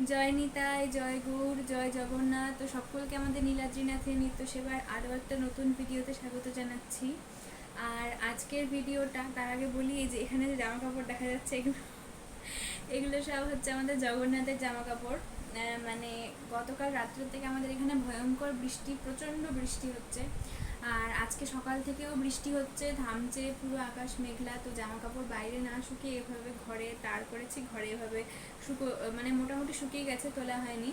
জয় নিতাই, জয় গৌর, জয় জগন্নাথ। তো সকলকে আমাদের নীলাদ্রিনাথের নিত্য সেবার আরও একটা নতুন ভিডিওতে স্বাগত জানাচ্ছি। আর আজকের ভিডিওটা তার আগে বলি, এই যে এখানে যে জামা কাপড় দেখা যাচ্ছে এগুলো সব হচ্ছে আমাদের জগন্নাথের জামা কাপড়। মানে গতকাল রাত্র থেকে আমাদের এখানে ভয়ঙ্কর বৃষ্টি, প্রচণ্ড বৃষ্টি হচ্ছে। আর আজকে সকাল থেকেও বৃষ্টি হচ্ছে, থামছে, পুরো আকাশ মেঘলা। তো জামা কাপড় বাইরে না শুকিয়ে এভাবে ঘরে তার করেছি, ঘরে এভাবে মানে মোটামুটি শুকিয়ে গেছে, তোলা হয়নি।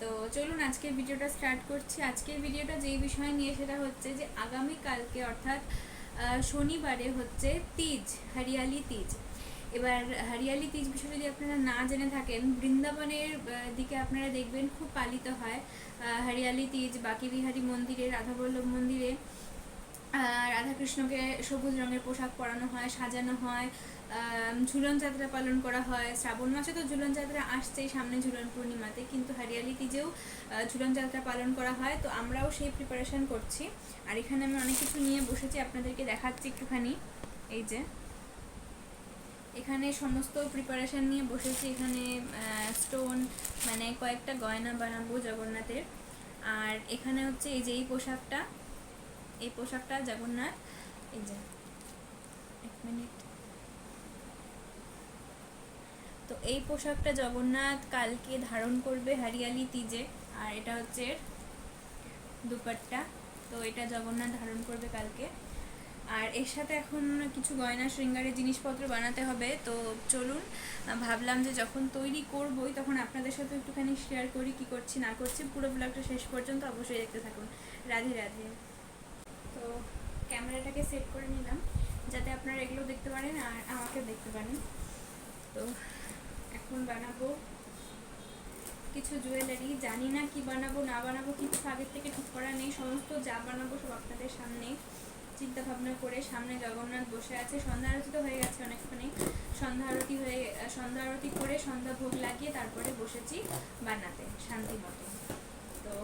তো চলুন আজকের ভিডিওটা স্টার্ট করছি। আজকের ভিডিওটা যেই বিষয় নিয়ে সেটা হচ্ছে যে আগামীকালকে অর্থাৎ শনিবারে হচ্ছে তিজ, হরিয়ালি তিজ। এবার হরিয়ালি তিজ বিষয় যদি আপনারা না জেনে থাকেন, বৃন্দাবনের দিকে আপনারা দেখবেন খুব পালিত হয় হরিয়ালি তিজ। বাকি বিহারী মন্দিরে, রাধাবল্লভ মন্দিরে রাধাকৃষ্ণকে সবুজ রঙের পোশাক পরানো হয়, সাজানো হয়, ঝুলন যাত্রা পালন করা হয়। শ্রাবণ মাসে তো ঝুলন যাত্রা আসছেই, সামনে ঝুলন পূর্ণিমাতে, কিন্তু হরিয়ালি তিজেও ঝুলন যাত্রা পালন করা হয়। তো আমরাও সেই প্রিপারেশন করছি। আর এখানে আমি অনেক কিছু নিয়ে বসেছি, আপনাদেরকে দেখাচ্ছি একটুখানি। এই যে এখানে সমস্ত প্রিপারেশন নিয়ে বসেছি। এখানে স্টোন, মানে কয়েকটা গয়না বানাবো জগন্নাথের। আর এখানে হচ্ছে এই যে এই পোশাকটা জগন্নাথ, এই যে এক মিনিট। তো এই পোশাকটা জগন্নাথ কালকে ধারণ করবে হরিয়ালি তিজে। আর এটা হচ্ছে দুপাট্টা। তো এটা জগন্নাথ ধারণ করবে কালকে। আর এর সাথে এখন কিছু গয়না শৃঙ্গারের জিনিসপত্র বানাতে হবে। তো চলুন, ভাবলাম যে যখন তৈরি করবই তখন আপনাদের সাথে একটুখানি শেয়ার করি কি করছি না করছি। পুরো ব্লগটা শেষ পর্যন্ত অবশ্যই দেখতে থাকুন। রাধে রাধে। তো ক্যামেরাটাকে সেট করে নিলাম যাতে আপনারা এগুলো দেখতে পারেন আর আমাকে দেখতে পারেন। তো এখন বানাবো কিছু জুয়েলারি। জানি না কি বানাবো না বানাবো, কিছু আগের থেকে ঠিক করা নেই। সমস্ত যা বানাবো সব আপনাদের সামনে চিন্তা ভাবনা করে। সামনে জগন্নাথ বসে আছে, সন্ধ্যা আরতি তো হয়ে গেছে অনেকখানি। সন্ধ্যা আরতি করে সন্ধ্যা ভোগ লাগিয়ে তারপরে বসেছি বানাতে শান্তি মতো। তো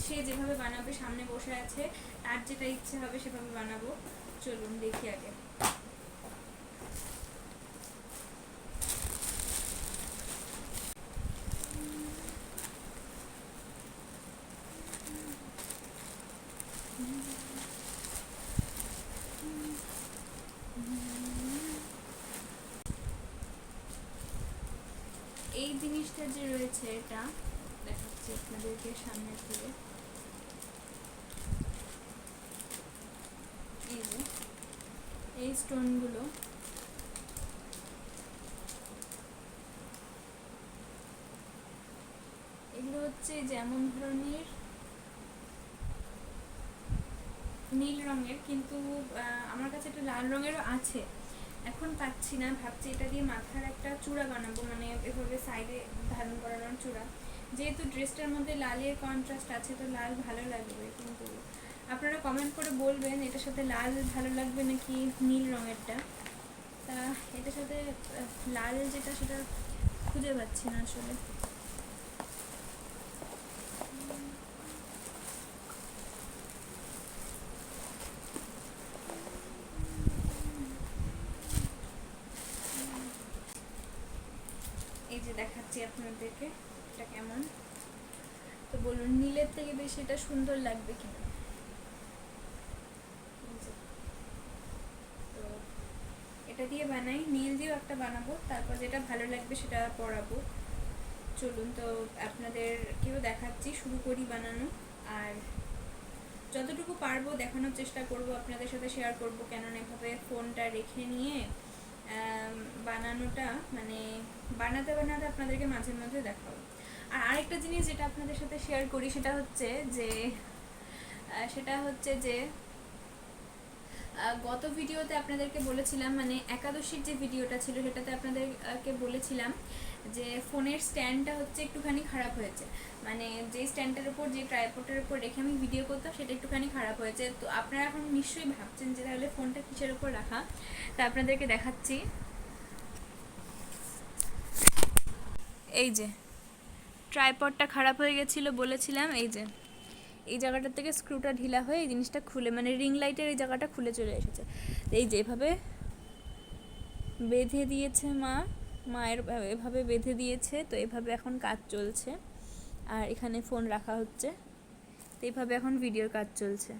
সে যেভাবে বানাবে, সামনে বসে আছে, তার যেটা ইচ্ছে হবে সেভাবে বানাবো। চলুন দেখি আগে। এই জিনিসটা যে রয়েছে, এটা দেখাচ্ছি আপনাদেরকে সামনে থেকে। এই যে এই স্টোনগুলো, এগুলো হচ্ছে যেমন ধরনের নীল রঙের, কিন্তু আমার কাছে একটা লাল রঙেরও আছে, এখন পাচ্ছি না। ভাবছি এটা দিয়ে মাথার একটা চূড়া বানাবো, মানে এভাবে সাইডে ধারণ করানোর চূড়া। যেহেতু ড্রেসটার মধ্যে লালের কন্ট্রাস্ট আছে, তো লাল ভালো লাগবে। কিন্তু আপনারা কমেন্ট করে বলবেন এটার সাথে লাল ভালো লাগবে নাকি নীল রঙেরটা। তা এটার সাথে লাল যেটা সেটা খুঁজে পাচ্ছি না আসলে। এই যে দেখাচ্ছি আপনাদেরকে এটা কেমন। তো বলুন নীলের থেকে বেশি এটা সুন্দর লাগবে কিনা। তো এটা দিয়ে বানাই, নীল দিয়েও একটা বানাবো, তারপর যেটা ভালো লাগবে সেটা পরাবো। চলুন তো আপনাদেরকেও দেখাচ্ছি, শুরু করি বানানো। আর যতটুকু পারবো দেখানোর চেষ্টা করব, আপনাদের সাথে শেয়ার করব। কেননা এভাবে ফোনটা রেখে নিয়ে বানানোটা, মানে বানাতে বানাতে আপনাদেরকে মাঝে মাঝে দেখাবো। আর আরেকটা জিনিস যেটা আপনাদের সাথে শেয়ার করি সেটা হচ্ছে যে গত ভিডিওতে আপনাদেরকে বলেছিলাম, মানে একাদশীর যে ভিডিওটা ছিল সেটাতে আপনাদেরকে বলেছিলাম যে ফোনের স্ট্যান্ডটা হচ্ছে একটুখানি খারাপ হয়েছে। মানে যে স্ট্যান্ডটার উপর, যে ট্রাইপডের উপর রেখে আমি ভিডিও করতাম সেটা একটুখানি খারাপ হয়েছে। তো আপনারা এখন নিশ্চয়ই ভাবছেন যে তাহলে ফোনটা কিসের উপর রাখা। তা আপনাদেরকে দেখাচ্ছি। এই যে ট্রাইপডটা খারাপ হয়ে গেছিলো বলেছিলাম, এই জায়গাটার থেকে স্ক্রুটা ঢিলা হয়ে এই জিনিসটা খুলে, মানে রিং লাইটের এই জায়গাটা খুলে চলে এসেছে। এই যেভাবে বেঁধে দিয়েছে মা মায়ের এভাবে বেঁধে দিয়েছে, তো এভাবে এখন কাজ চলছে। আর এখানে ফোন রাখা হচ্ছে, তো এইভাবে এখন ভিডিওর কাজ চলছে।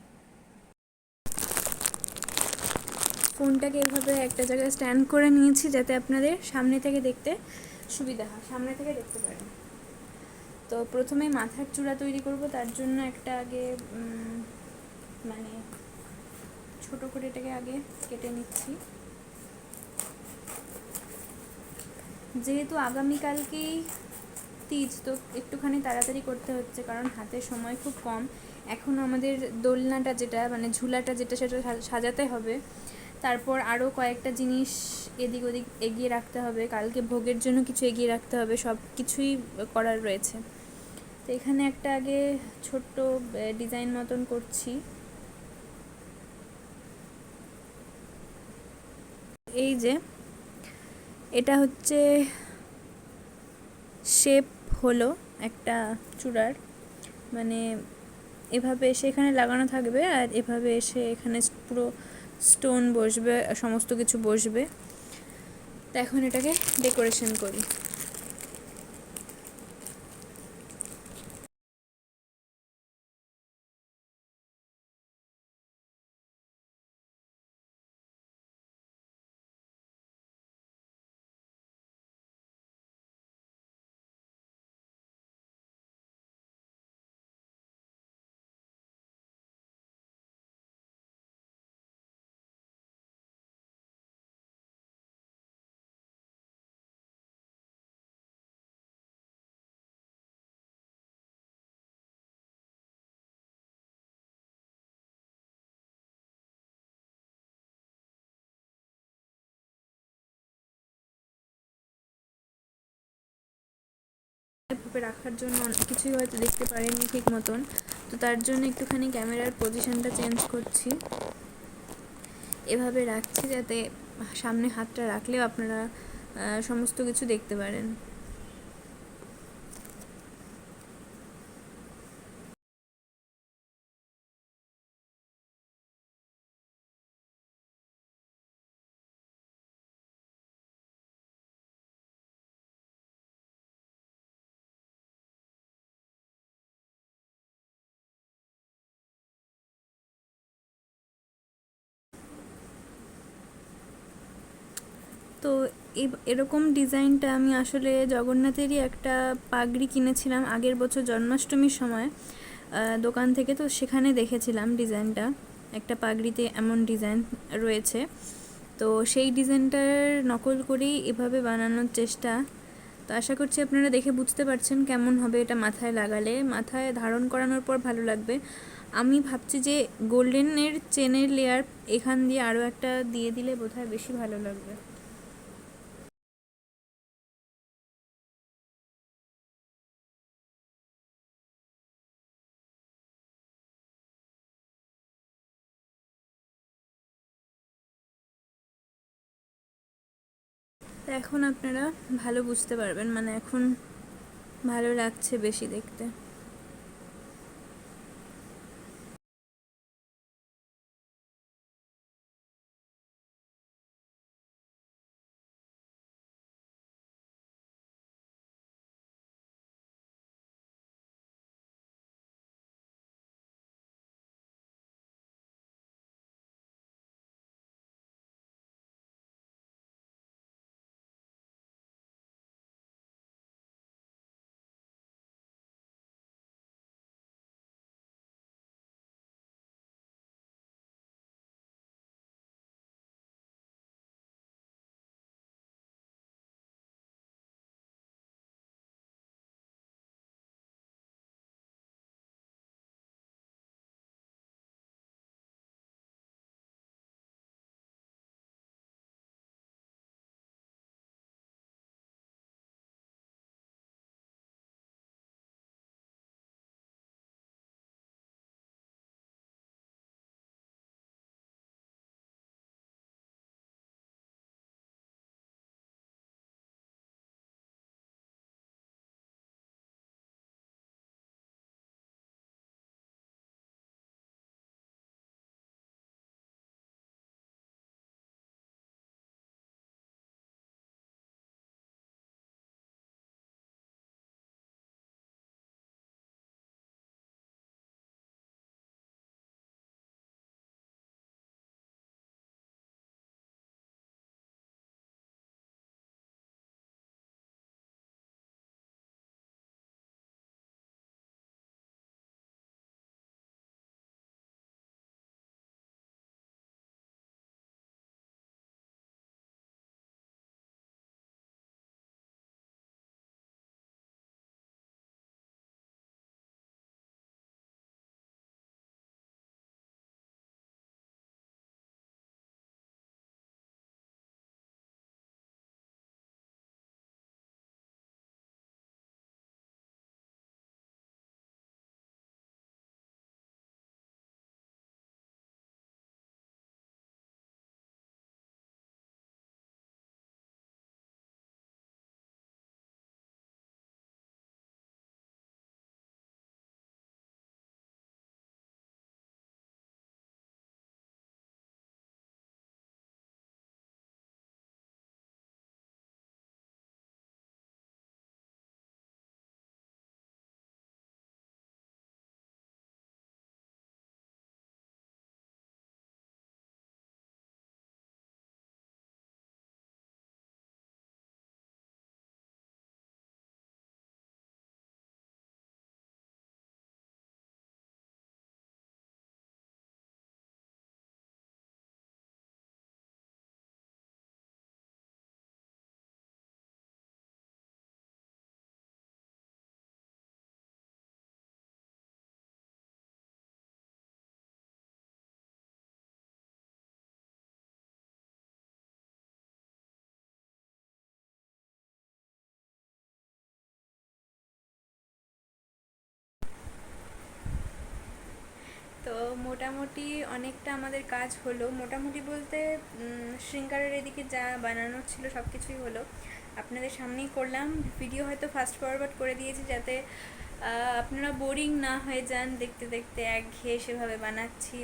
ফোনটাকে এভাবে একটা জায়গায় স্ট্যান্ড করে নিয়েছি যাতে আপনাদের সামনে থেকে দেখতে সুবিধা হয়, সামনে থেকে দেখতে পারেন। তো প্রথমে মাথার চূড়া তৈরি করব, তার জন্য একটা আগে মানে ছোট করে এটাকে আগে কেটে নিচ্ছি। যেহেতু আগামীকালকেই তিজ, তো একটুখানি তাড়াতাড়ি করতে হচ্ছে কারণ হাতে সময় খুব কম। এখনও আমাদের দোলনাটা যেটা মানে ঝুলাটা যেটা সেটা সাজাতে হবে, তারপর আরও কয়েকটা জিনিস এদিক ওদিক এগিয়ে রাখতে হবে, কালকে ভোগের জন্য কিছু এগিয়ে রাখতে হবে, সব কিছুই করার রয়েছে। তো এখানে একটা আগে ছোট্ট ডিজাইন মতন করছি। এই যে এটা হচ্ছে শেপ হলো একটা চূড়ার, মানে এভাবে এসে এখানে লাগানো থাকবে আর এভাবে এসে এখানে পুরো স্টোন বসবে, সমস্ত কিছু বসবে। তো এখন এটাকে ডেকোরেশন করি। এভাবে রাখার জন্য অনেক কিছুই হয়তো দেখতে পারেনি ঠিক মতন, তো তার জন্য একটুখানি ক্যামেরার পজিশনটা চেঞ্জ করছি। এভাবে রাখছি যাতে সামনে হাতটা রাখলেও আপনারা সমস্ত কিছু দেখতে পারেন। তো এরকম ডিজাইনটা আমি আসলে জগন্নাথেরই একটা পাগড়ি কিনেছিলাম আগের বছর জন্মাষ্টমীর সময় দোকান থেকে, তো সেখানে দেখেছিলাম ডিজাইনটা, একটা পাগড়িতে এমন ডিজাইন রয়েছে। তো সেই ডিজাইনটার নকল করেই এভাবে বানানোর চেষ্টা। তো আশা করছি আপনারা দেখে বুঝতে পারছেন কেমন হবে এটা মাথায় লাগালে, মাথায় ধারণ করানোর পর ভালো লাগবে। আমি ভাবছি যে গোল্ডেনের চেনের লেয়ার এখান দিয়ে আরও একটা দিয়ে দিলে বোধহয় বেশি ভালো লাগবে। তো এখন আপনারা ভালো বুঝতে পারবেন, মানে এখন ভালো লাগছে বেশি দেখতে। মোটামুটি অনেকটা আমাদের কাজ হলো, মোটামুটি বলতে শৃঙ্গারের এদিকে যা বানানোর ছিল সব কিছুই হলো, আপনাদের সামনেই করলাম। ভিডিও হয়তো ফাস্ট ফরওয়ার্ড করে দিয়েছি যাতে আপনারা বোরিং না হয়ে যান দেখতে দেখতে, একঘেয়ে সেভাবে বানাচ্ছি,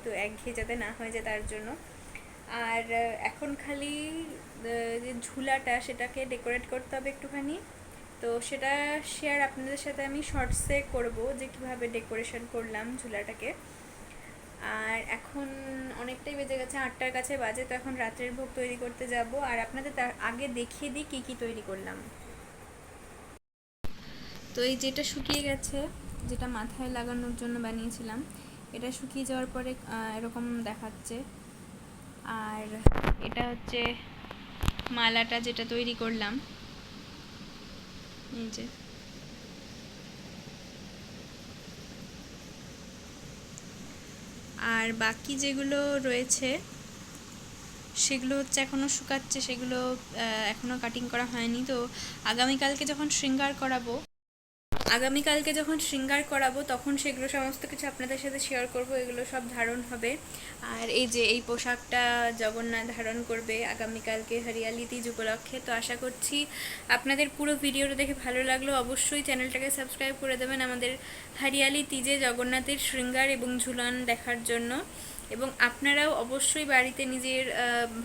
তো একঘেয়ে যাতে না হয়ে যায় তার জন্য। আর এখন খালি যে ঝুলাটা সেটাকে ডেকোরেট করতে হবে একটুখানি, তো সেটা শেয়ার আপনাদের সাথে আমি শর্টসে করব যে কীভাবে ডেকোরেশন করলাম ঝুলাটাকে। আর এখন অনেকটাই বেজে গেছে, 8টার কাছে বাজে, তো এখন রাত্রের ভোগ তৈরি করতে যাব। আর আপনাদের তার আগে দেখিয়ে দিই কী কী তৈরি করলাম। তো এই যেটা শুকিয়ে গেছে, যেটা মাথায় লাগানোর জন্য বানিয়েছিলাম, এটা শুকিয়ে যাওয়ার পরে এরকম দেখাচ্ছে। আর এটা হচ্ছে মালাটা যেটা তৈরি করলাম, এই যে। আর বাকি যেগুলো রয়েছে সেগুলো হচ্ছে এখনও শুকাচ্ছে, সেগুলো এখনও কাটিং করা হয়নি। তো আগামীকালকে যখন শৃঙ্গার করাবো তখন সেগুলো সমস্ত কিছু আপনাদের সাথে শেয়ার করব, এগুলো সব ধারণ হবে। আর এই যে এই পোশাকটা জগন্নাথ ধারণ করবে আগামীকালকে হরিয়ালি তিজ উপলক্ষে। তো আশা করছি আপনাদের পুরো ভিডিওটা দেখে ভালো লাগলো, অবশ্যই চ্যানেলটাকে সাবস্ক্রাইব করে দেবেন আমাদের হরিয়ালি তিজে জগন্নাথের শৃঙ্গার এবং ঝুলন দেখার জন্য। এবং আপনারাও অবশ্যই বাড়িতে নিজের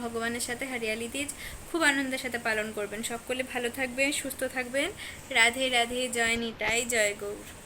ভগবানের সাথে হরিয়ালি তিজ খুব আনন্দের সাথে পালন করবেন। সকলে ভালো থাকবেন, সুস্থ থাকবেন। রাধে রাধে, জয় নিতাই, জয় গৌর।